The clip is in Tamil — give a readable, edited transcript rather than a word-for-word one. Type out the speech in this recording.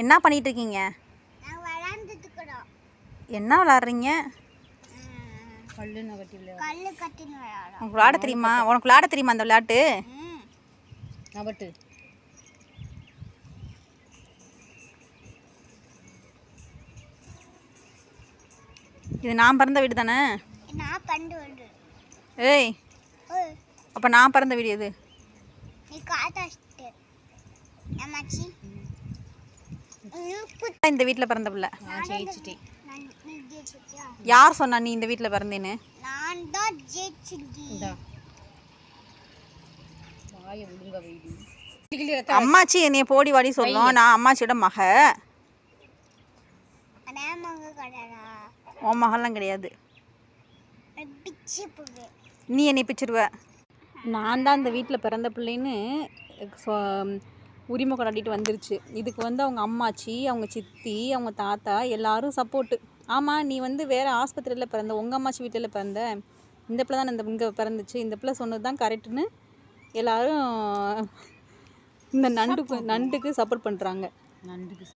என்ன பண்ணிட்டு இருக்கீங்க? என்ன விளாட்றீங்க? உனக்கு விளாட தெரியுமா? உனக்கு விளாட தெரியுமா அந்த விளையாட்டு? இது நான் பிறந்த வீடு தானே? ஏய், அப்போ நான் பிறந்த வீடு எது? இந்த வீட்டில் பிறந்த பிள்ளை. யார் சொன்னா நீ இந்த வீட்டில் பிறந்தேன்னு? அம்மாச்சி என்னைய போடி வாடி சொல்லும். நான் அம்மாச்சியோட மக. உன் மகள்லாம் கிடையாது. நீ என்னை பிச்சிருவ. நான் தான் இந்த வீட்டில் பிறந்த பிள்ளைன்னு உரிமை கொண்டாடிட்டு வந்துருச்சு. இதுக்கு அவங்க அம்மாச்சி, அவங்க சித்தி, அவங்க தாத்தா எல்லாரும் சப்போர்ட்டு. ஆமாம், நீ வேறு ஆஸ்பத்திரியில் பிறந்த, உங்கள் அம்மாச்சி வீட்டில் பிறந்த. இந்த பிள்ளை தான் இங்கே பிறந்துச்சு, இந்த பிள்ளை சொன்னது தான் கரெக்டுன்னு எல்லோரும் இந்த நண்டுக்கு சப்போர்ட் பண்ணுறாங்க.